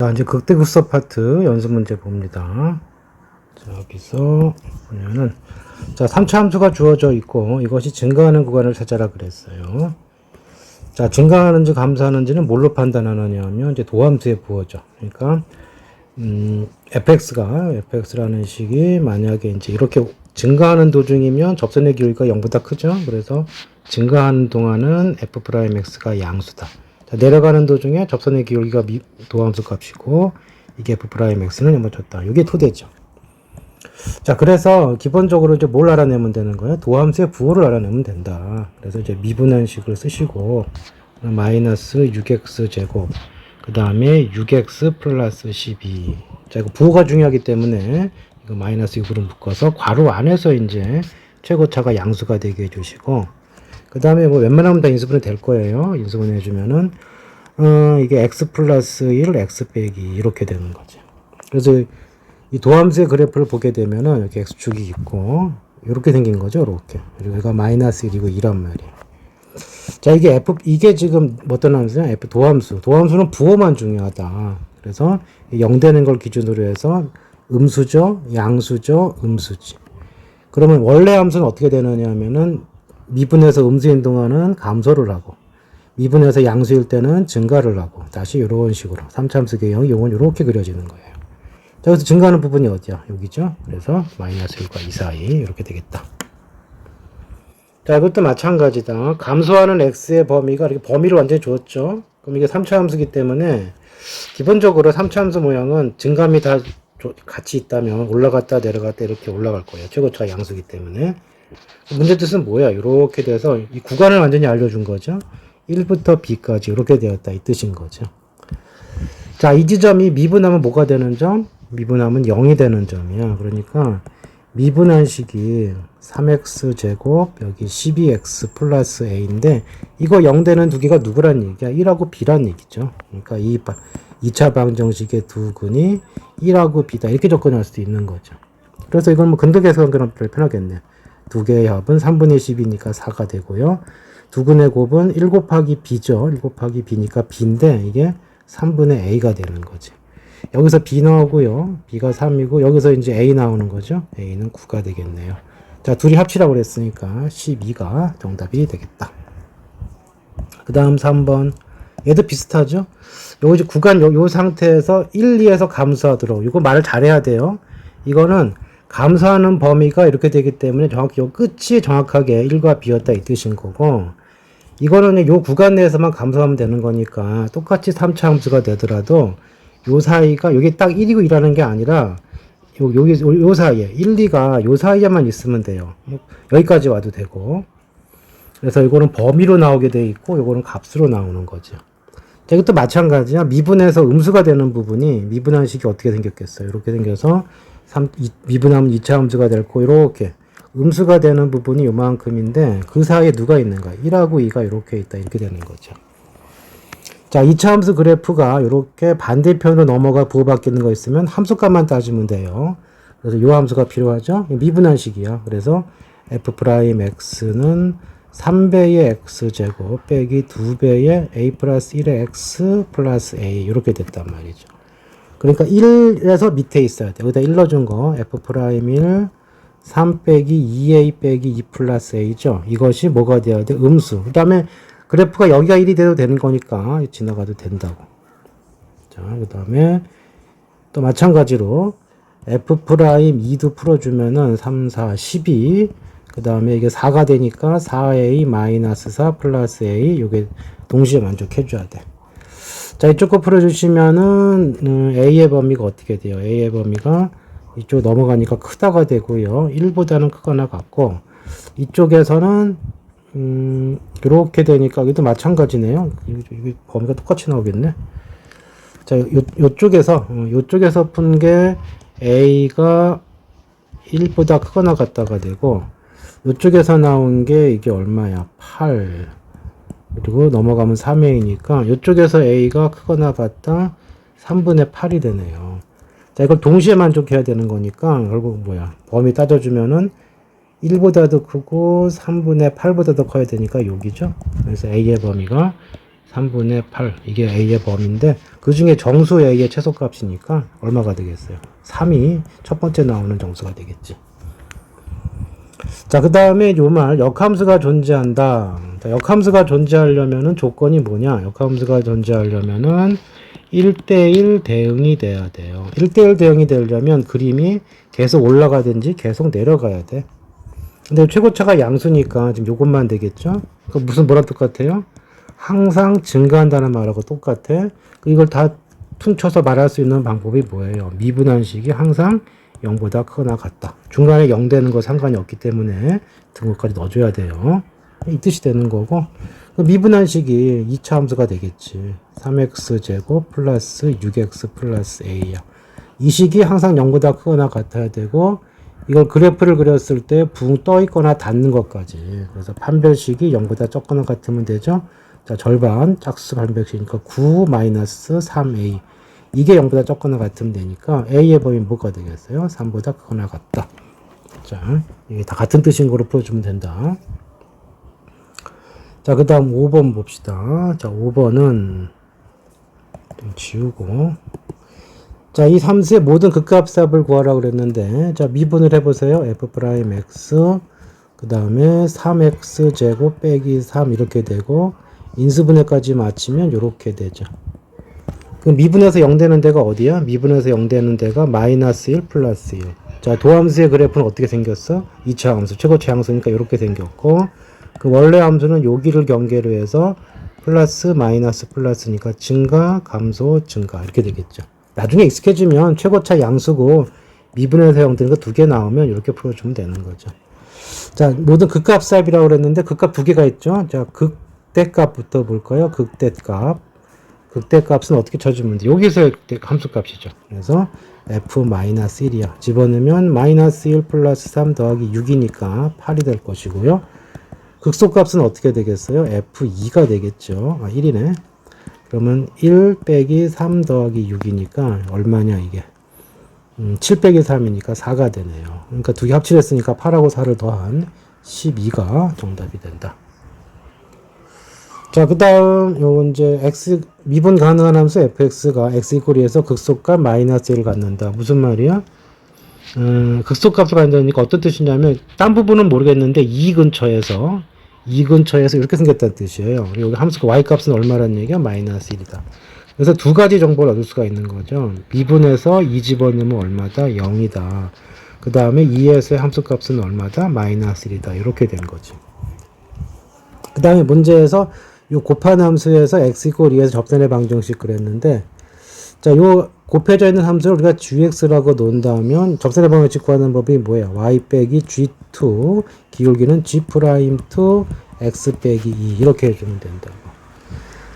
자, 이제 극대극소 파트 연습 문제 봅니다. 자, 여기서 보면은, 자, 3차 함수가 주어져 있고, 이것이 증가하는 구간을 찾아라 그랬어요. 자, 증가하는지 감소하는지는 뭘로 판단하느냐 하면, 이제 도함수에 부어져. 그러니까, fx라는 식이 만약에 이제 이렇게 증가하는 도중이면 접선의 기울기가 0보다 크죠? 그래서 증가하는 동안은 f'x가 양수다. 자, 내려가는 도중에 접선의 기울기가 도함수 값이고, 이게 f'x는 0을 줬다. 이게 토대죠. 자, 그래서 기본적으로 이제 뭘 알아내면 되는 거예요? 도함수의 부호를 알아내면 된다. 그래서 이제 미분한식을 쓰시고, 마이너스 6x 제곱, 그 다음에 6x 플러스 12. 자, 이거 부호가 중요하기 때문에 이거 마이너스 6으로 묶어서 괄호 안에서 이제 최고차가 양수가 되게 해주시고, 그 다음에 뭐 웬만하면 다 인수분해 될 거예요. 인수분해 해주면은, 이게 x 플러스 1, x 빼기 이렇게 되는 거죠. 그래서 이 도함수의 그래프를 보게 되면은 이렇게 x축이 있고, 이렇게 생긴 거죠. 이렇게. 그리고 얘가 마이너스 1이고 2란 말이에요. 자, 이게 지금 어떤 함수냐? f 도함수. 도함수는 부호만 중요하다. 그래서 0 되는 걸 기준으로 해서 음수죠, 양수죠, 음수지. 그러면 원래 함수는 어떻게 되느냐 하면은 미분에서 음수인 동안은 감소를 하고, 미분에서 양수일 때는 증가를 하고, 다시 이런 식으로 3차 함수 개형이 이건 이렇게 그려지는 거예요. 자, 그래서 증가하는 부분이 어디야? 여기죠. 그래서 마이너스 1과 2 사이 이렇게 되겠다. 자, 이것도 마찬가지다. 감소하는 x의 범위가 이렇게 범위를 완전히 줬죠. 그럼 이게 3차 함수기 때문에 기본적으로 3차 함수 모양은 증감이 다 같이 있다면 올라갔다 내려갔다 이렇게 올라갈 거예요. 최고차가 양수기 때문에. 문제 뜻은 뭐야? 이렇게 돼서 이 구간을 완전히 알려준 거죠. 1부터 b까지 이렇게 되었다 이 뜻인 거죠. 자, 이 지점이 미분하면 뭐가 되는 점? 미분하면 0이 되는 점이야. 그러니까 미분한식이 3x 제곱 여기 12x 플러스 a인데 이거 0 되는 두 개가 누구란 얘기야? 1하고 b란 얘기죠. 그러니까 2차 방정식의 두 근이 1하고 b다 이렇게 접근할 수도 있는 거죠. 그래서 이건 뭐 근극에서 연결하면 편하겠네. 두 개의 합은 3분의 10이니까 4가 되고요. 두 근의 곱은 1 곱하기 b죠. 1 곱하기 b니까 b인데 이게 3분의 a가 되는 거지. 여기서 b 나오고요. b가 3이고 여기서 이제 a 나오는 거죠. a는 9가 되겠네요. 자, 둘이 합치라고 그랬으니까 12가 정답이 되겠다. 그 다음 3번. 얘도 비슷하죠? 요 이제 구간 요 상태에서 1, 2에서 감소하도록. 이거 말을 잘해야 돼요. 이거는 감소하는 범위가 이렇게 되기 때문에 정확히 요 끝이 정확하게 1과 b였다 이 뜻인 거고, 이거는 요 구간 내에서만 감소하면 되는 거니까 똑같이 3차 함수가 되더라도 요 사이가 여기 딱 1이고 2라는 게 아니라 요 사이에 1, 2가 요 사이에만 있으면 돼요. 여기까지 와도 되고. 그래서 이거는 범위로 나오게 돼 있고 요거는 값으로 나오는 거죠. 자, 이것도 마찬가지야. 미분에서 음수가 되는 부분이 미분한식이 어떻게 생겼겠어요? 이렇게 생겨서 미분하면 2차 함수가 되고 이렇게 음수가 되는 부분이 요만큼인데 그 사이에 누가 있는가? 1하고 2가 이렇게 있다. 이렇게 되는 거죠. 자, 2차 함수 그래프가 이렇게 반대편으로 넘어가 부호바뀌는 거 있으면 함수값만 따지면 돼요. 그래서 요 함수가 필요하죠. 미분한식이야. 그래서 f'x는 3배의 x제곱 빼기 2배의 a 플러스 1의 x 플러스 a 이렇게 됐단 말이죠. 그러니까 1에서 밑에 있어야 돼. 여기다 1 넣어준 거 f'1 3 빼기 2a 빼기 2 플러스 a죠. 이것이 뭐가 돼야 돼? 음수. 그 다음에 그래프가 여기가 1이 돼도 되는 거니까 지나가도 된다고. 자, 그 다음에 또 마찬가지로 f'2도 풀어주면은 3, 4, 12. 그 다음에 이게 4가 되니까 4a 마이너스 4 플러스 a. 이게 동시에 만족해줘야 돼. 자, 이쪽 거 풀어주시면은 a의 범위가 어떻게 돼요? a의 범위가 이쪽 넘어가니까 크다가 되고요. 1보다는 크거나 같고, 이쪽에서는 이렇게 되니까 여기도 마찬가지네요. 이게 범위가 똑같이 나오겠네. 자, 요쪽에서 푼 게 a가 1보다 크거나 같다가 되고, 요쪽에서 나온 게 이게 얼마야? 8. 그리고 넘어가면 3a니까 요쪽에서 a가 크거나 같다 3분의 8이 되네요. 자, 이걸 동시에 만족해야 되는 거니까 결국 뭐야? 범위 따져주면은 1보다도 크고 3분의 8보다도 커야 되니까 여기죠. 그래서 a의 범위가 3분의 8 이게 a의 범위인데 그 중에 정수 a의 최소값이니까 얼마가 되겠어요? 3이 첫 번째 나오는 정수가 되겠지. 자, 그 다음에 요 말 역함수가 존재한다. 자, 역함수가 존재하려면은 조건이 뭐냐? 역함수가 존재하려면은 1대1 대응이 돼야 돼요. 1대1 대응이 되려면 그림이 계속 올라가든지 계속 내려가야 돼. 근데 최고차가 양수니까 지금 요것만 되겠죠? 그 무슨 뭐랑 똑같아요? 항상 증가한다는 말하고 똑같아. 이걸 다 퉁쳐서 말할 수 있는 방법이 뭐예요? 미분한식이 항상 0보다 크거나 같다. 중간에 0 되는 거 상관이 없기 때문에 등호까지 넣어줘야 돼요. 이 뜻이 되는 거고, 미분한식이 2차 함수가 되겠지. 3x제곱 플러스 6x 플러스 a야. 이 식이 항상 0보다 크거나 같아야 되고, 이걸 그래프를 그렸을 때 붕 떠 있거나 닿는 것까지. 그래서 판별식이 0보다 적거나 같으면 되죠. 자, 절반 짝수 판별식이니까 9 마이너스 3a. 이게 0보다 적거나 같으면 되니까 a의 범위 뭐가 되겠어요? 3보다 크거나 같다. 자, 이게 다 같은 뜻인 거로 풀어주면 된다. 자, 그 다음 5번 봅시다. 자, 5번은 좀 지우고. 자, 이 함수의 모든 극값합을 구하라고 그랬는데, 자, 미분을 해보세요. f'x, 그 다음에 3x 제곱 빼기 3 이렇게 되고, 인수분해까지 맞추면 이렇게 되죠. 그럼 미분해서 0 되는 데가 어디야? 미분해서 0 되는 데가 마이너스 1 플러스 1. 자, 도함수의 그래프는 어떻게 생겼어? 2차 함수, 최고차 함수니까 이렇게 생겼고, 그 원래 함수는 여기를 경계로 해서 플러스 마이너스 플러스니까 증가, 감소, 증가 이렇게 되겠죠. 나중에 익숙해지면 최고차 양수고 미분해서 0 되는 거 2개 나오면 이렇게 풀어주면 되는 거죠. 자, 모든 극값합이라고 그랬는데 극값 2개가 있죠. 자, 극대값부터 볼까요? 극대값. 극대값은 어떻게 쳐주면 돼? 여기서 함수값이죠. 그래서 f-1이야. 집어넣으면 마이너스 1 플러스 3 더하기 6이니까 8이 될 것이고요. 극소값은 어떻게 되겠어요? f2가 되겠죠. 아, 1이네. 그러면 1 빼기 3 더하기 6이니까 얼마냐 이게. 7 빼기 3이니까 4가 되네요. 그러니까 두 개 합칠했으니까 8하고 4를 더한 12가 정답이 된다. 자, 그 다음, 요, 이제, 미분 가능한 함수 fx가 x 이퀄 2에서 극소값 마이너스 1을 갖는다. 무슨 말이야? 극소값을 갖는다니까 어떤 뜻이냐면, 딴 부분은 모르겠는데, 이 근처에서 이렇게 생겼다는 뜻이에요. 그리고 여기 함수가 y값은 얼마라는 얘기야? 마이너스 1이다. 그래서 두 가지 정보를 얻을 수가 있는 거죠. 미분해서 2 집어넣으면 얼마다? 0이다. 그 다음에 2에서의 함수값은 얼마다? 마이너스 1이다. 이렇게 된 거지. 그 다음에 문제에서 요 곱한 함수에서 x 이퀄 2에서 접선의 방정식 그랬는데, 자, 요 곱해져 있는 함수를 우리가 gx라고 놓는다면 접선의 방정식 구하는 법이 뭐예요? y 빼기 g2 기울기는 g'2 x 빼기 2 이렇게 해주면 된다고.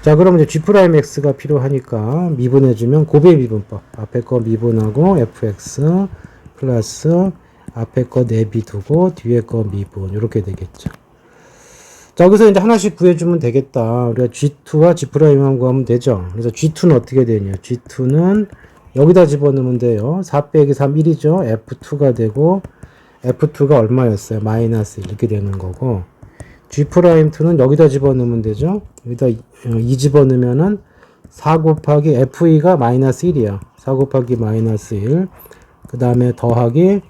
자, 그럼 이제 g'x가 필요하니까 미분해주면 곱의 미분법. 앞에 거 미분하고 fx 플러스 앞에 거 내비두고 뒤에 거 미분 이렇게 되겠죠. 자, 여기서 이제 하나씩 구해주면 되겠다. 우리가 G2와 G'만 구하면 되죠. 그래서 G2는 어떻게 되냐. G2는 여기다 집어넣으면 돼요. 4 빼기 3, 1이죠. F2가 되고, F2가 얼마였어요? 마이너스 1 이렇게 되는 거고, G'2는 여기다 집어넣으면 되죠. 여기다 2 집어넣으면은 4 곱하기 F2가 마이너스 1이야. 4 곱하기 마이너스 1. 그 다음에 더하기,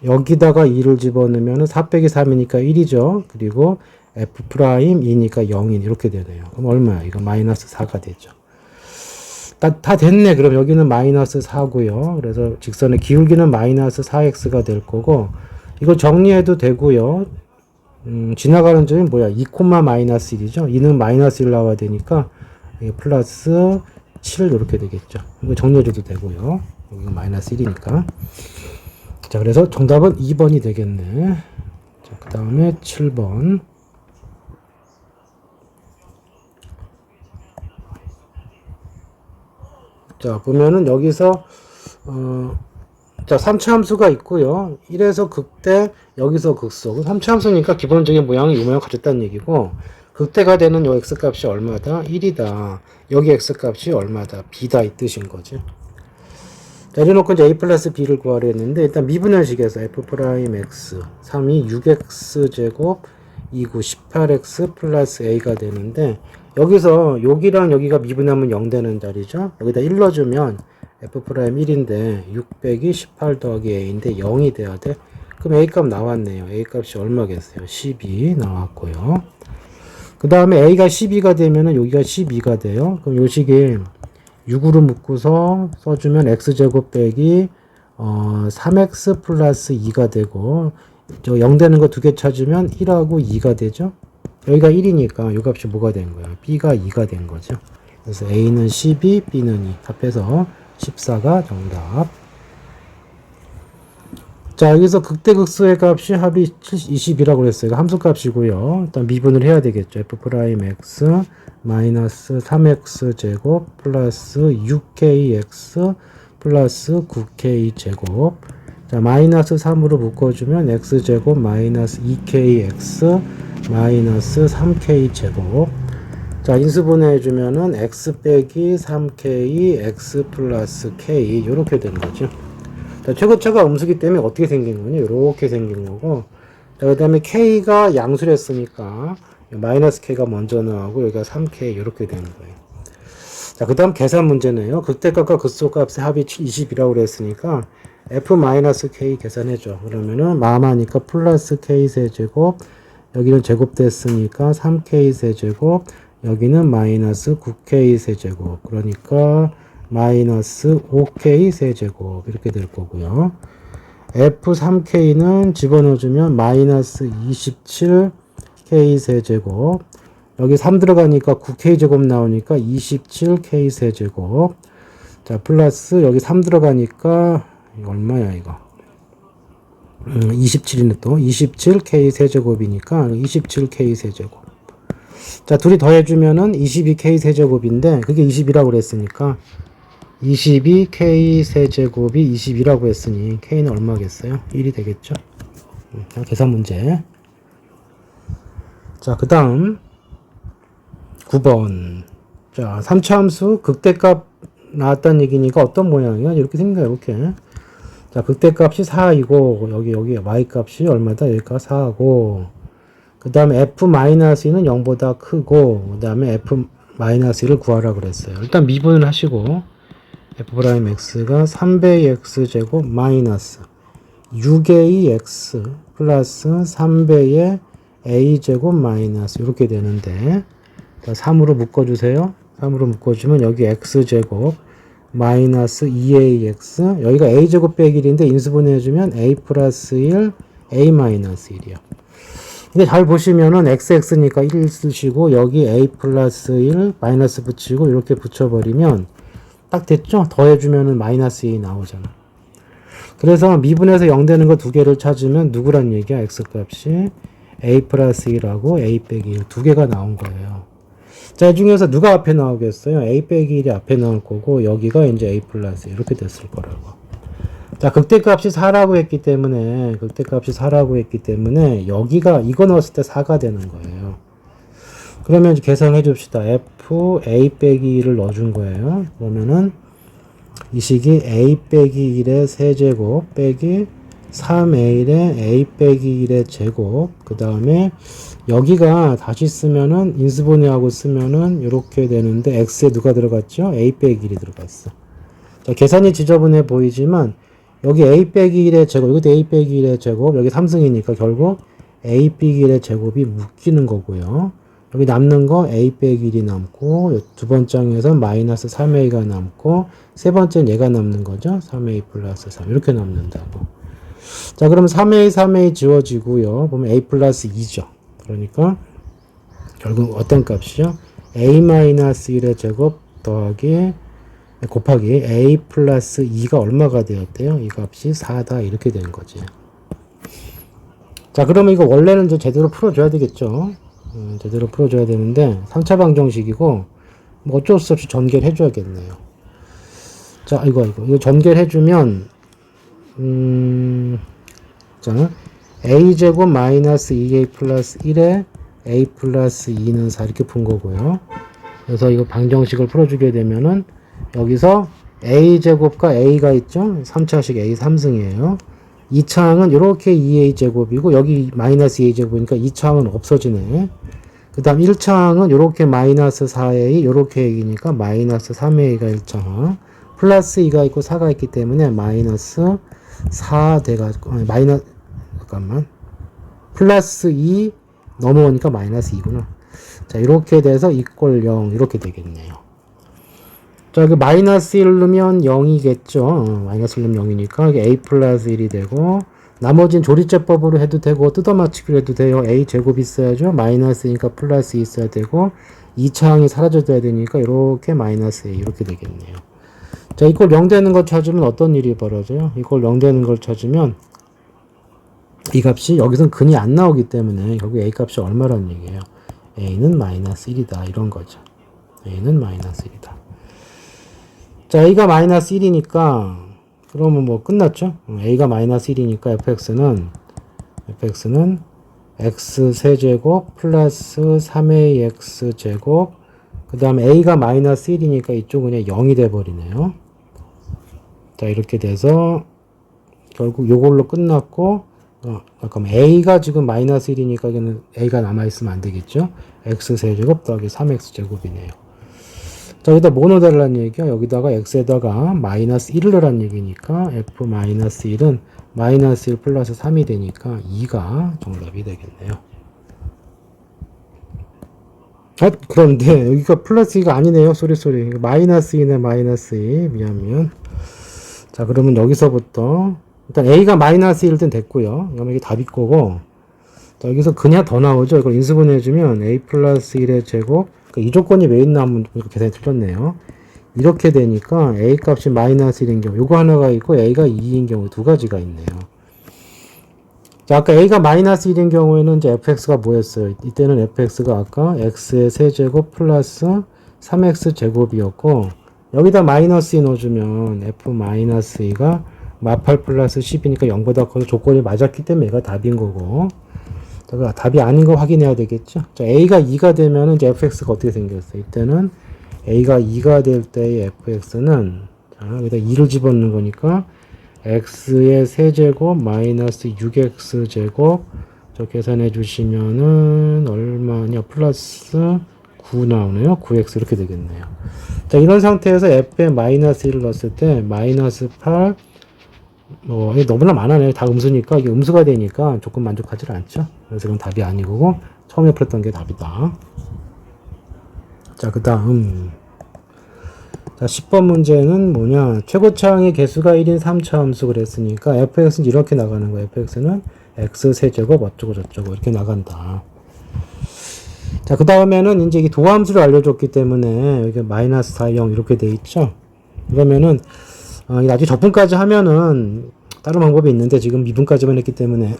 여기다가 2를 집어넣으면은 4 빼기 3이니까 1이죠. 그리고 F'2니까 0인 이렇게 되네요. 그럼 얼마야? 이거 마이너스 4가 되죠. 다 됐네. 그럼 여기는 마이너스 4고요. 그래서 직선의 기울기는 마이너스 4x가 될 거고 이거 정리해도 되고요. 지나가는 점이 뭐야? 2, 마이너스 1이죠. 2는 마이너스 1 나와야 되니까 플러스 7 이렇게 되겠죠. 이거 정리해줘도 되고요. 여기가 마이너스 1이니까. 자, 그래서 정답은 2번이 되겠네. 자, 그 다음에 7번. 자, 보면은 여기서 자, 3차 함수가 있고요. 1에서 극대, 여기서 극소. 3차 함수니까 기본적인 모양이 이 모양 가졌다는 얘기고, 극대가 되는 요 x값이 얼마다? 1이다. 여기 x값이 얼마다? b다 이 뜻인 거지. 자, 이래놓고 이제 a 플러스 b를 구하려 했는데, 일단 미분할식에서 f'x 3이 6x 제곱 2, 9, 18x 플러스 a가 되는데, 여기서 여기랑 여기가 미분하면 0 되는 자리죠. 여기다 1 넣어주면 F'1인데 600이 18 더하기 A인데 0이 돼야 돼. 그럼 A 값 나왔네요. A 값이 얼마겠어요? 12 나왔고요. 그 다음에 A가 12가 되면은 여기가 12가 돼요. 그럼 요 식이 6으로 묶고서 써주면 X제곱 빼기 3X 플러스 2가 되고, 저 0 되는 거 두 개 찾으면 1하고 2가 되죠. 여기가 1이니까 요 값이 뭐가 된 거예요? B가 2가 된 거죠. 그래서 A는 12, B는 2. 합해서 14가 정답. 자, 여기서 극대극소의 값이 합이 20이라고 그랬어요. 이거 함수 값이고요. 일단 미분을 해야 되겠죠. F'X 마이너스 3X 제곱 플러스 6KX 플러스 9K 제곱. 자, 마이너스 3으로 묶어주면 X 제곱 마이너스 2KX 마이너스 3K 제곱. 자, 인수분해해주면은 X 빼기 3K X 플러스 K 이렇게 되는 거죠. 자, 최고차가 음수기 때문에 어떻게 생긴 거냐? 이렇게 생긴 거고. 자, 그 다음에 K가 양수랬으니까 마이너스 K가 먼저 나오고 여기가 3K 이렇게 되는 거예요. 자, 그 다음 계산 문제네요. 극대값과 극소값의 합이 20이라고 그랬으니까 F-K 계산해줘. 그러면은 마마니까 플러스 K 세제곱, 여기는 제곱됐으니까 3K 세제곱, 여기는 마이너스 9K 세제곱. 그러니까 마이너스 5K 세제곱 이렇게 될 거고요. F3K는 집어넣어주면 마이너스 27K 세제곱, 여기 3 들어가니까 9K 제곱 나오니까 27K 세제곱. 자, 플러스 여기 3 들어가니까 이거 얼마야 이거 27이네 또 27K 세제곱이니까 27K 세제곱. 자, 둘이 더해주면은 22K 세제곱인데 그게 20이라고 그랬으니까 22K 세제곱이 20이라고 했으니 K는 얼마겠어요? 1이 되겠죠? 계산 문제. 자, 그 다음 9번. 자, 3차 함수 극대값 나왔다는 얘기니까 어떤 모양이야? 이렇게 생겨요. 이렇게. 자, 극대값이 4이고 여기 y값이 얼마다? 여기가 4하고, 그 다음에 f-는 0보다 크고, 그 다음에 f-1을 구하라 그랬어요. 일단 미분을 하시고 f'x가 3배의 x제곱 마이너스 6a x 플러스 3배의 a제곱 마이너스 이렇게 되는데, 3으로 묶어주세요. 3으로 묶어주면 여기 x제곱 마이너스 2ax, 여기가 a제곱 빼기 1인데 인수분해해주면 a 플러스 1, a 마이너스 1이요. 근데 잘 보시면은 xx니까 1 쓰시고 여기 a 플러스 1 마이너스 붙이고 이렇게 붙여버리면 딱 됐죠? 더해주면은 마이너스 2 나오잖아. 그래서 미분해서 0 되는 거 두 개를 찾으면 누구란 얘기야? x값이 a 플러스 1하고 a 빼기 1 두 개가 나온 거예요. 자, 이 중에서 누가 앞에 나오겠어요? a 빼기 1이 앞에 나올 거고 여기가 이제 a 플러스 1 이렇게 됐을 거라고. 자, 극대값이 4라고 했기 때문에 여기가 이거 넣었을 때 4가 되는 거예요. 그러면 이제 계산해 줍시다. f a 빼기 1을 넣어준 거예요. 그러면은 이 식이 a 빼기 1의 세제곱 빼기 3a의 a 빼기 1의 제곱, 그 다음에 여기가 다시 쓰면은 인수분해하고 쓰면은 이렇게 되는데 x에 누가 들어갔죠? a 빼기 1이 들어갔어. 자, 계산이 지저분해 보이지만 여기 a 빼기 1의 제곱, 여기도 a 빼기 1의 제곱, 여기 3승이니까 결국 a 빼기 1의 제곱이 묶이는 거고요. 여기 남는 거 a 빼기 1이 남고, 두 번째 항에서 마이너스 3a가 남고, 세 번째는 얘가 남는 거죠. 3a 플러스 3 이렇게 남는다고. 자, 그럼 3a 지워지고요. 보면 a 플러스 2죠. 그러니까 결국 어떤 값이죠? a 마이너스 1의 제곱 더하기 곱하기 a 플러스 2가 얼마가 되었대요? 이 값이 4다 이렇게 된 거지. 자, 그러면 이거 원래는 이제 제대로 풀어줘야 되겠죠. 제대로 풀어줘야 되는데 3차 방정식이고 뭐 어쩔 수 없이 전개를 해줘야겠네요. 자, 이거 전개를 해주면 자, a제곱 마이너스 2a 플러스 1에 a 플러스 2는 4 이렇게 푼 거고요. 그래서 이거 방정식을 풀어주게 되면은 여기서 a제곱과 a가 있죠. 3차식 a 3승이에요. 2차항은 이렇게 2a 제곱이고 여기 마이너스 2a 제곱이니까 2차항은 없어지네. 그 다음 1차항은 요렇게 마이너스 4a, 요렇게 얘기니까 마이너스 3a가 1차항. 플러스 2가 있고 4가 있기 때문에 마이너스 4 돼가지고, 잠깐만. 플러스 2 넘어오니까 마이너스 2구나. 자, 이렇게 돼서 이꼴 0, 이렇게 되겠네요. 자, 여기 마이너스 1 넣으면 0이겠죠. 마이너스 1 넣으면 0이니까 a 플러스 1이 되고, 나머지는 조리제법으로 해도 되고, 뜯어맞추기로 해도 돼요. a 제곱 있어야죠. 마이너스니까 플러스 2 있어야 되고, 2차항이 사라져야 되니까, 이렇게 마이너스 a, 이렇게 되겠네요. 자, 이꼴 0 되는 걸 찾으면 어떤 일이 벌어져요? 이꼴 0 되는 걸 찾으면, 이 값이 여기선 근이 안 나오기 때문에, 결국 a 값이 얼마라는 얘기예요? a는 마이너스 1이다. 이런 거죠. a는 마이너스 1이다. 자, a가 마이너스 1이니까, 그러면 뭐 끝났죠? a가 마이너스 1이니까 fx는 x 세제곱 플러스 3ax 제곱, 그 다음에 a가 마이너스 1이니까 이쪽은 그냥 0이 돼버리네요. 자, 이렇게 돼서 결국 요걸로 끝났고, 잠깐만, a가 지금 마이너스 1이니까 이거는 a가 남아있으면 안 되겠죠? x 세제곱 더하기 3x 제곱이네요. 자, 여기다 뭐 넣어달라는 얘기야? 여기다가 x에다가 마이너스 1을 넣으라는 얘기니까 f 마이너스 1은 마이너스 1 플러스 3이 되니까 2가 정답이 되겠네요. 아, 그런데 여기가 플러스 2가 아니네요. 쏘리. 마이너스 2네, 마이너스 2. 미안. 자, 그러면 여기서부터 일단 a가 마이너스 1은 됐고요. 그러면 이게 답이 거고, 자, 여기서 그냥 더 나오죠. 이걸 인수분해해주면 a 플러스 1의 제곱, 이 조건이 왜 있나 하면 계산이 틀렸네요. 이렇게 되니까 a 값이 마이너스 1인 경우, 요거 하나가 있고 a가 2인 경우 두 가지가 있네요. 자, 아까 a가 마이너스 1인 경우에는 이제 fx가 뭐였어요? 이때는 fx가 아까 x의 세제곱 플러스 3x 제곱이었고, 여기다 마이너스 2 넣어주면 f 마이너스 2가 마팔 플러스 10이니까 0보다 커서 조건이 맞았기 때문에 얘가 답인 거고, 자, 답이 아닌 거 확인해야 되겠죠? 자, a가 2가 되면 이제 fx가 어떻게 생겼어요? 이때는 a가 2가 될 때의 fx는, 자, 여기다 2를 집어넣는 거니까 x의 세제곱 마이너스 6x 제곱, 저 계산해 주시면은 얼마냐? 플러스 9 나오네요. 9x 이렇게 되겠네요. 자, 이런 상태에서 f에 마이너스 1을 넣었을 때 마이너스 8, 이게 너무나 많아요. 다 음수니까, 이게 음수가 되니까 조금 만족하지 않죠. 그래서 이건 답이 아니고, 처음에 풀었던 게 답이다. 자, 그 다음. 자, 10번 문제는 뭐냐. 최고차항의 개수가 1인 3차 함수 그랬으니까, fx는 이렇게 나가는 거예요. fx는 x 세제곱 어쩌고저쩌고 이렇게 나간다. 자, 그 다음에는 이제 이 도함수를 알려줬기 때문에, 여기 마이너스 4, 0 이렇게 돼 있죠. 그러면은, 나중에 적분까지 하면은 다른 방법이 있는데 지금 미분까지만 했기 때문에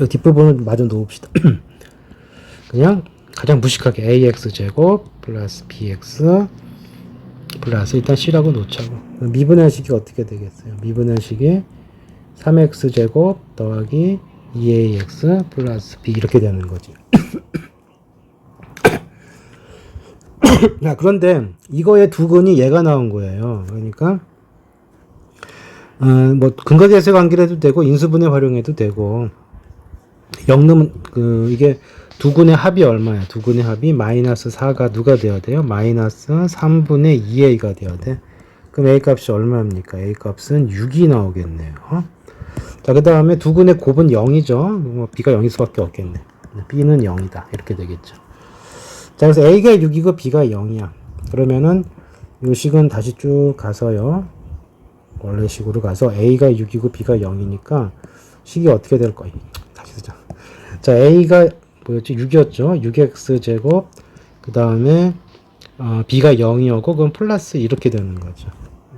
이 뒷부분을 마저 놓읍시다. 그냥 가장 무식하게 ax 제곱 플러스 bx 플러스 일단 c라고 놓자고. 미분의식이 어떻게 되겠어요? 미분의식이 3x 제곱 더하기 2ax 플러스 b 이렇게 되는 거지. 자, 그런데 이거의 두 근이 얘가 나온 거예요. 그러니까 뭐 근거계수 관계를 해도 되고 인수분해 활용해도 되고, 0는 이게 두 근의 합이 얼마야? 두 근의 합이 마이너스 4가 누가 되어야 돼요? 마이너스 3분의 2a가 되어야 돼. 그럼 a 값이 얼마입니까? a 값은 6이 나오겠네요. 자, 그 다음에 두 근의 곱은 0이죠. 뭐 b가 0일 수밖에 없겠네. b는 0이다. 이렇게 되겠죠. 자, 그래서 a가 6이고 b가 0이야. 그러면은 요 식은 다시 쭉 가서요. 원래 식으로 가서 a가 6이고 b가 0이니까 식이 어떻게 될 거야? 다시 쓰자. 자, a가 뭐였지? 6이었죠. 6x 제곱, 그 다음에 b가 0이었고, 그럼 플러스 이렇게 되는 거죠.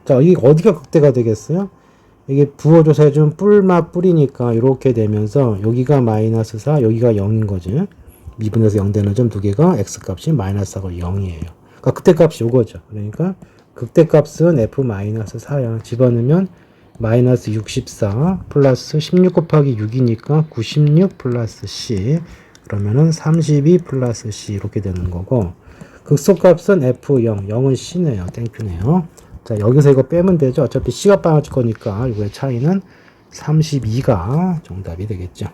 자, 이게 어디가 극대가 되겠어요? 이게 부호조사 해준 뿔마 뿔이니까 이렇게 되면서 여기가 마이너스 4, 여기가 0인 거지. 미분에서 0 되는 점 두 개가 x값이 마이너스 4가 0이에요. 그러니까 극대값이 요거죠. 그러니까 극대값은 f-4야. 집어넣으면 마이너스 64 플러스 16 곱하기 6이니까 96 플러스 c. 그러면은 32 플러스 c 이렇게 되는 거고, 극소값은 f0, 0은 c네요. 땡큐네요. 자, 여기서 이거 빼면 되죠. 어차피 c가 빠질 거니까 이거의 차이는 32가 정답이 되겠죠.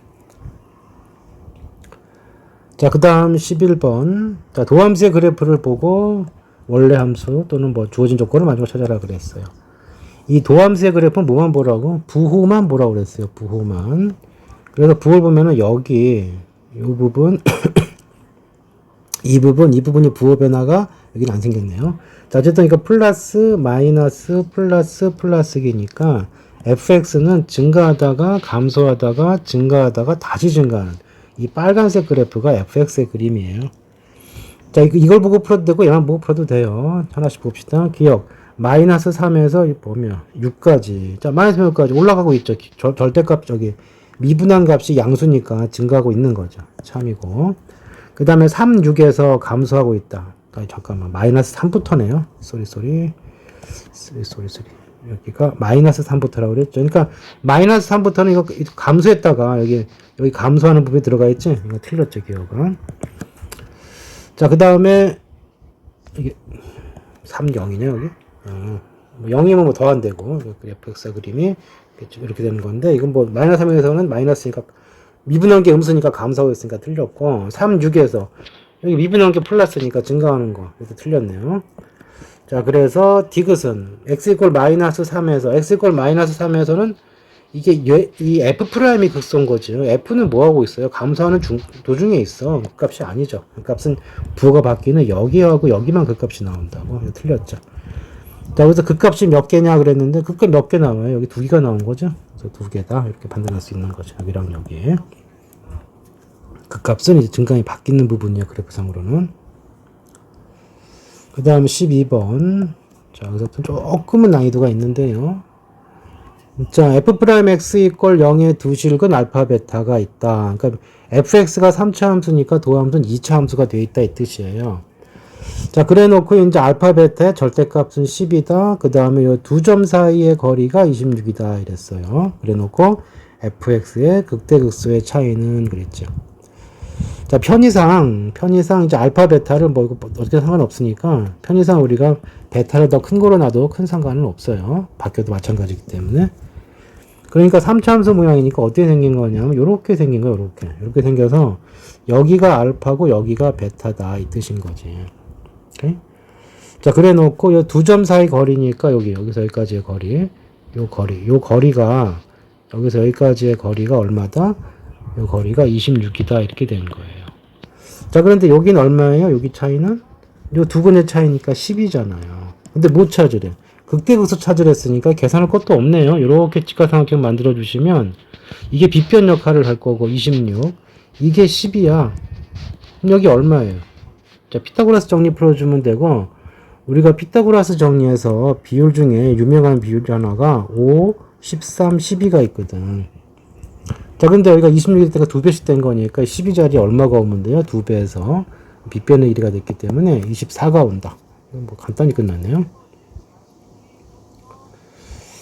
자, 그 다음 11번. 자, 도함수의 그래프를 보고 원래 함수 또는 뭐 주어진 조건을 만족을 찾아라 그랬어요. 이 도함수의 그래프는 뭐만 보라고? 부호만 보라고 그랬어요. 부호만. 그래서 부호를 보면은 여기 이 부분 이 부분이 부호 변화가 여기는 안 생겼네요. 자, 어쨌든 이거 플러스 마이너스 플러스 플러스기니까 fx는 증가하다가 감소하다가 증가하다가 다시 증가하는 이 빨간색 그래프가 fx의 그림이에요. 자, 이걸 보고 풀어도 되고 얘만 보고 풀어도 돼요. 하나씩 봅시다. 기억. 마이너스 3에서 보면 6까지. 자, 마이너스 6까지 올라가고 있죠. 절대값 저기 미분한 값이 양수니까 증가하고 있는 거죠. 참이고. 그 다음에 3, 6에서 감소하고 있다. 잠깐만. 마이너스 3부터네요. 쏘리. 여기가 마이너스 3부터라고 그랬죠. 그러니까 마이너스 3부터는 이거 감소했다가 여기 감소하는 부분이 들어가 있지. 이거 틀렸죠, 기억은. 자, 그 다음에 이게 3, 0이냐 여기? 0이면 뭐 더 안 되고 fx 그림이 이렇게 되는 건데 이건 뭐 마이너스 3에서는 마이너스니까 미분한 게 음수니까 감소하고 있으니까 틀렸고 3, 6에서 여기 미분한 게 플러스니까 증가하는 거 그래서 틀렸네요. 자, 그래서 디귿은 x 이퀄 마이너스 3에서 x 이퀄 마이너스 3에서는 이게 이 f'이 극소인 거죠. f는 뭐 하고 있어요? 감소하는 도중에 있어. 그 값이 아니죠. 그 값은 부호가 바뀌는 여기하고 여기만 그 값이 나온다고. 이거 틀렸죠. 자, 그래서 그 값이 몇 개냐 그랬는데 그 값 몇 개 나와요? 여기 두 개가 나온 거죠. 그래서 두 개다 이렇게 판단할 수 있는 거죠. 여기랑 여기에. 그 값은 이제 증가이 바뀌는 부분이에요. 그래프상으로는. 그 다음 12번. 자, 여기서 조금은 난이도가 있는데요. 자, f'x 이퀄 0의 두 실근 알파 베타가 있다. 그러니까 fx가 3차 함수니까 도함수는 2차 함수가 되어 있다 이 뜻이에요. 자, 그래 놓고 이제 알파 베타의 절대값은 10이다. 그 다음에 이 두 점 사이의 거리가 26이다 이랬어요. 그래 놓고 fx의 극대극소의 차이는 그랬죠. 자, 편의상 이제 알파 베타를 뭐 이거 어떻게 상관없으니까 편의상 우리가 베타를 더 큰 거로 놔도 큰 상관은 없어요. 바뀌어도 마찬가지이기 때문에. 그러니까 3차 함수 모양이니까 어떻게 생긴 거냐면 요렇게 생긴 거예요. 요렇게 생겨서 여기가 알파고 여기가 베타다 이 뜻인 거지. 오케이? 자, 그래 놓고 요 두 점 사이 거리니까 여기서 여기까지의 거리. 요 거리가 여기서 여기까지의 거리가 얼마다? 요 거리가 26이다 이렇게 되는 거예요. 자, 그런데 여기는 얼마예요? 여기 차이는? 요 두 근의 차이니까 10이잖아요. 근데 못 찾으래. 극대극소 찾으랬으니까 계산할 것도 없네요. 이렇게 직각삼각형 만들어 주시면 이게 빗변 역할을 할 거고 26 이게 10이야. 그럼 여기 얼마예요? 자, 피타고라스 정리 풀어주면 되고 우리가 피타고라스 정리해서 비율 중에 유명한 비율 하나가 5, 13, 12가 있거든. 자, 근데 여기가 26일 때가 2배씩 된 거니까 12자리에 얼마가 오면 돼요? 2배에서 빗변의 길이가 됐기 때문에 24가 온다. 뭐 간단히 끝났네요.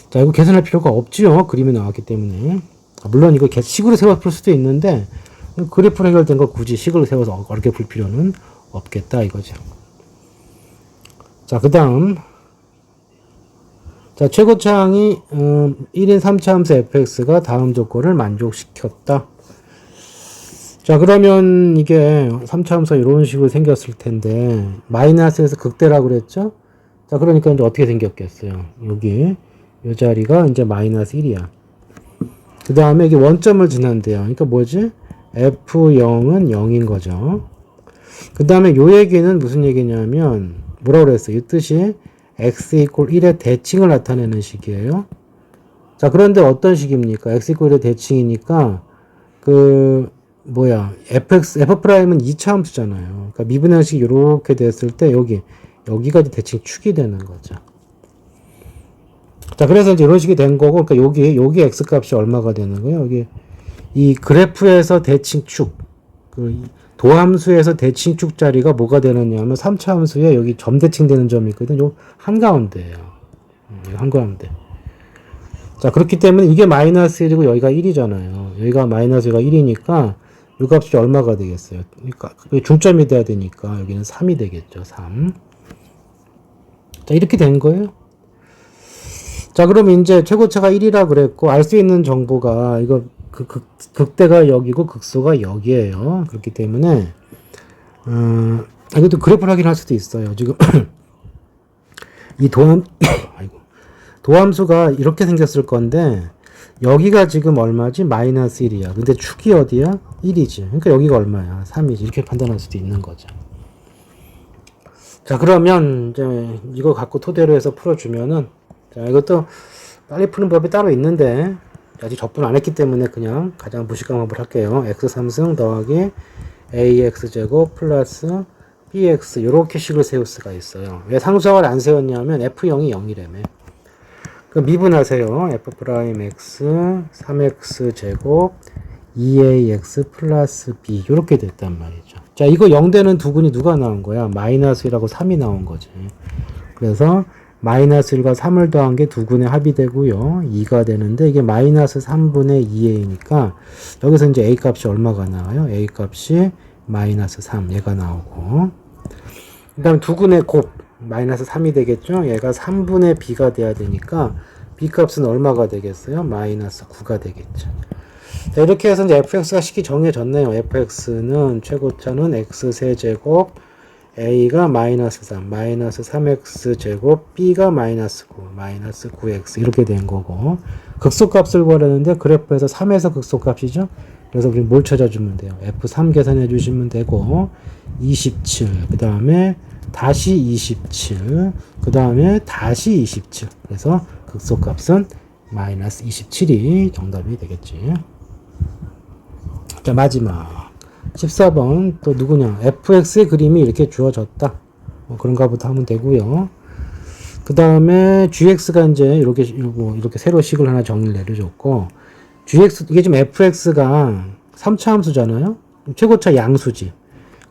자, 이거 계산할 필요가 없지요. 그림이 나왔기 때문에. 물론 이거 식으로 세워 풀 수도 있는데 그래프로 해결된 거 굳이 식으로 세워서 어렵게 풀 필요는 없겠다 이거죠. 자, 그 다음 자, 최고차항이 1인 3차 함수 fx가 다음 조건을 만족시켰다. 자, 그러면 이게 3차 함수가 이런 식으로 생겼을 텐데 마이너스에서 극대라고 그랬죠? 자, 그러니까 이제 어떻게 생겼겠어요? 여기 이 자리가 이제 마이너스 1이야. 그 다음에 이게 원점을 지난대요. 그러니까 뭐지? f0은 0인 거죠. 그 다음에 요 얘기는 무슨 얘기냐면 뭐라고 그랬어요? 이 뜻이 x 이퀄 1의 대칭을 나타내는 식이에요. 자, 그런데 어떤 식입니까? x 이퀄 1의 대칭이니까 f'은 2차 함수잖아요. 그러니까 미분 형식이 이렇게 됐을 때 여기가 이제 대칭 축이 되는 거죠. 자, 그래서 이제 이런 식이 된 거고, 그러니까 여기 x 값이 얼마가 되는 거예요? 여기 이 그래프에서 대칭축, 도함수에서 대칭축 자리가 뭐가 되느냐 하면 3차 함수에 여기 점대칭 되는 점이 있거든. 요 한가운데예요. 한가운데. 자, 그렇기 때문에 이게 마이너스 1이고 여기가 1이잖아요. 여기가 마이너스 가 1이니까 이 값이 얼마가 되겠어요? 그러니까 중점이 돼야 되니까 여기는 3이 되겠죠. 3. 자, 이렇게 된 거예요. 자, 그럼 이제 최고차가 1이라 그랬고 알 수 있는 정보가 이거 극대가 여기고 극소가 여기에요. 그렇기 때문에 이것도 그래프를 확인할 수도 있어요. 지금 이 아이고, 도함수가 이렇게 생겼을 건데 여기가 지금 얼마지? 마이너스 1이야. 근데 축이 어디야? 1이지. 그러니까 여기가 얼마야? 3이지. 이렇게 판단할 수도 있는 거죠. 자, 그러면 이제 이거 갖고 토대로 해서 풀어주면은, 자, 이것도 빨리 푸는 법이 따로 있는데 아직 접근 안 했기 때문에 그냥 가장 무식한 방법을 할게요. x3승 더하기 ax제곱 플러스 bx 이렇게 식을 세울 수가 있어요. 왜 상수항을 안 세웠냐면 f0이 0이라며. 그럼 미분하세요. f'x 3x 제곱 2ax 플러스 b 이렇게 됐단 말이죠. 자, 이거 0되는 두근이 누가 나온 거야? 마이너스 1하고 3이 나온 거지. 그래서 마이너스 1과 3을 더한 게 두근의 합이 되고요. 2가 되는데 이게 마이너스 3분의 2a니까 여기서 이제 a 값이 얼마가 나와요? a 값이 마이너스 3 얘가 나오고, 그 다음 두근의 곱 마이너스 3이 되겠죠? 얘가 3분의 b가 돼야 되니까 b 값은 얼마가 되겠어요? 마이너스 9가 되겠죠. 자, 이렇게 해서 이제 fx가 식이 정해졌네요. fx는 최고차는 x세제곱 a가 마이너스 3, 마이너스 3x 제곱 b가 마이너스 9, 마이너스 9x 이렇게 된 거고, 극소값을 구하려는데 그래프에서 3에서 극소값이죠. 그래서 우리 뭘 찾아주면 돼요? f3 계산해 주시면 되고, 27, 그 다음에 다시 27, 그 다음에 다시 27. 그래서 극소값은 마이너스 27이 정답이 되겠지. 자, 마지막 14번 또 누구냐? fx의 그림이 이렇게 주어졌다. 그런가 보다 하면 되고요. 그 다음에 gx가 이제 이렇게 새로 식을 하나 정리를 내려줬고, gx 이게 지금 fx가 3차 함수잖아요. 최고차 양수지.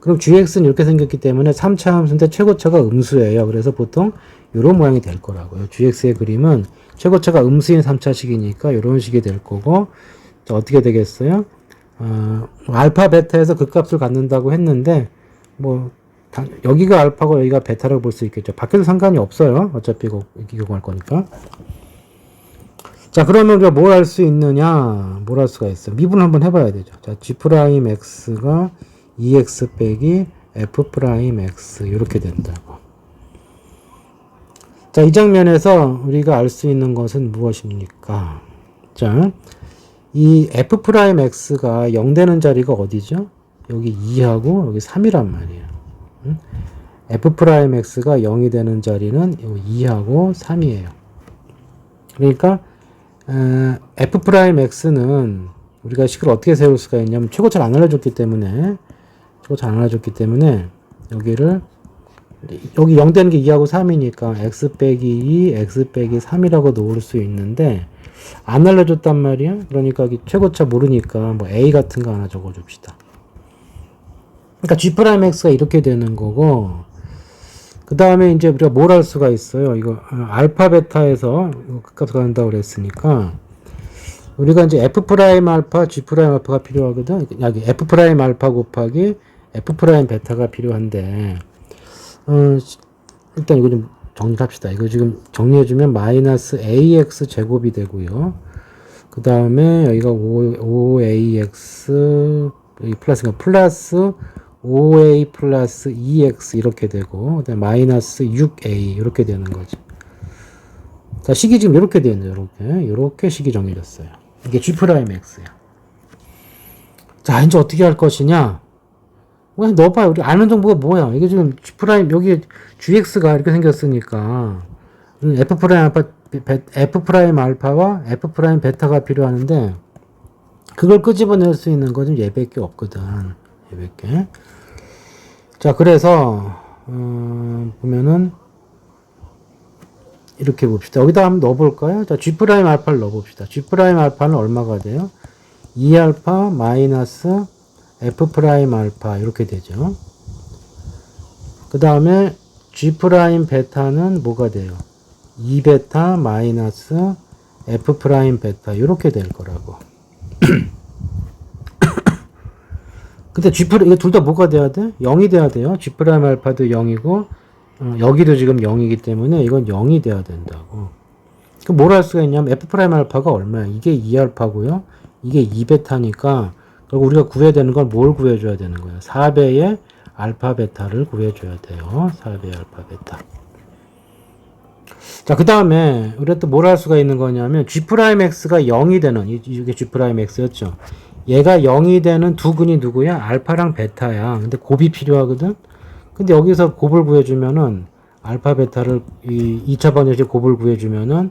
그럼 gx는 이렇게 생겼기 때문에 3차 함수인데 최고차가 음수예요. 그래서 보통 이런 모양이 될 거라고요. gx의 그림은 최고차가 음수인 3차식이니까 이런 식이 될 거고, 자, 어떻게 되겠어요? 알파 베타에서 극값을 갖는다고 했는데 여기가 알파고 여기가 베타라고 볼 수 있겠죠. 밖에도 상관이 없어요. 어차피 이거 이용할 거니까. 자, 그러면 우리가 뭘 할 수 있느냐? 뭘 할 수가 있어? 미분 한번 해봐야 되죠. 자, g'x가 2x 빼기 f'x 이렇게 된다고. 자, 이 장면에서 우리가 알 수 있는 것은 무엇입니까? 자, 이 f'x가 0 되는 자리가 어디죠? 여기 2하고 여기 3이란 말이에요. f'x가 0이 되는 자리는 2하고 3이에요. 그러니까 f'x는 우리가 식을 어떻게 세울 수가 있냐면 최고차를 안 알려줬기 때문에 여기 0 되는 게 2하고 3이니까 x 빼기 2, x 빼기 3이라고 놓을 수 있는데 안 알려줬단 말이야. 그러니까 최고차 모르니까 A 같은 거 하나 적어줍시다. 그러니까 g'x가 이렇게 되는 거고, 그 다음에 이제 우리가 뭘 할 수가 있어요. 이거 알파 베타에서 극값을 갖는다고 그랬으니까 우리가 이제 f'알파, g'알파가 필요하거든. 여기 f'알파 곱하기 f'베타가 필요한데, 일단 이거 좀 정리합시다. 이거 지금 정리해주면 마이너스 ax 제곱이 되고요. 그 다음에 여기가 5ax 플러스 5a 플러스 2x 이렇게 되고, 그다음에 마이너스 6a 이렇게 되는 거죠. 자, 식이 지금 이렇게 되네요. 이렇게 식이 정해졌어요. 이게 g'x야. 자, 이제 어떻게 할 것이냐? 그냥 넣어봐요. 우리 아는 정보가 뭐야? 이게 지금 G', 여기 GX가 이렇게 생겼으니까, F'알파와 F'베타가 필요하는데, 그걸 끄집어낼 수 있는 거 좀 얘밖에 없거든. 얘밖에. 자, 그래서, 보면은, 이렇게 봅시다. 여기다 한번 넣어볼까요? 자, G'알파를 넣어봅시다. G'알파는 얼마가 돼요? 2알파 마이너스 F'알파 이렇게 되죠. 그 다음에 G'베타는 뭐가 돼요? 2베타 마이너스 F'베타 이렇게 될 거라고. 근데 이거 둘 다 뭐가 돼야 돼? 0이 돼야 돼요. G'알파도 0이고 여기도 지금 0이기 때문에 이건 0이 돼야 된다고. 그럼 뭘 할 수가 있냐면 F'알파가 얼마야? 이게 2알파고요. 이게 2베타니까 우리가 구해야 되는 건 뭘 구해줘야 되는 거야? 4배의 알파 베타를 구해줘야 돼요. 4배 알파 베타. 자, 그 다음에 우리가 또 뭘 할 수가 있는 거냐면 G'X가 0이 되는 이게 G'X였죠. 얘가 0이 되는 두 근이 누구야? 알파랑 베타야. 근데 곱이 필요하거든. 근데 여기서 곱을 구해주면은 알파 베타를 이 2차 방정식 곱을 구해주면은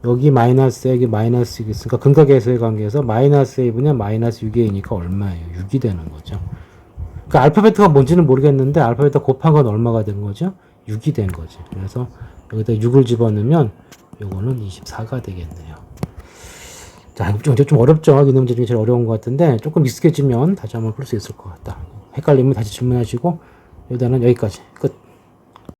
여기 마이너스 여기 마이너스 6이 있으니까 근각계수의 관계에서 마이너스 1분의 마이너스 6의 2니까 얼마예요? 6이 되는 거죠. 그러니까 알파 베타가 뭔지는 모르겠는데 알파 베타 곱한 건 얼마가 된 거죠? 6이 된 거지. 그래서 여기다 6을 집어넣으면 요거는 24가 되겠네요. 자, 이거 좀 어렵죠? 이 문제 중에 제일 어려운 것 같은데 조금 익숙해지면 다시 한번 풀 수 있을 것 같다. 헷갈리면 다시 질문하시고 일단은 여기까지 끝.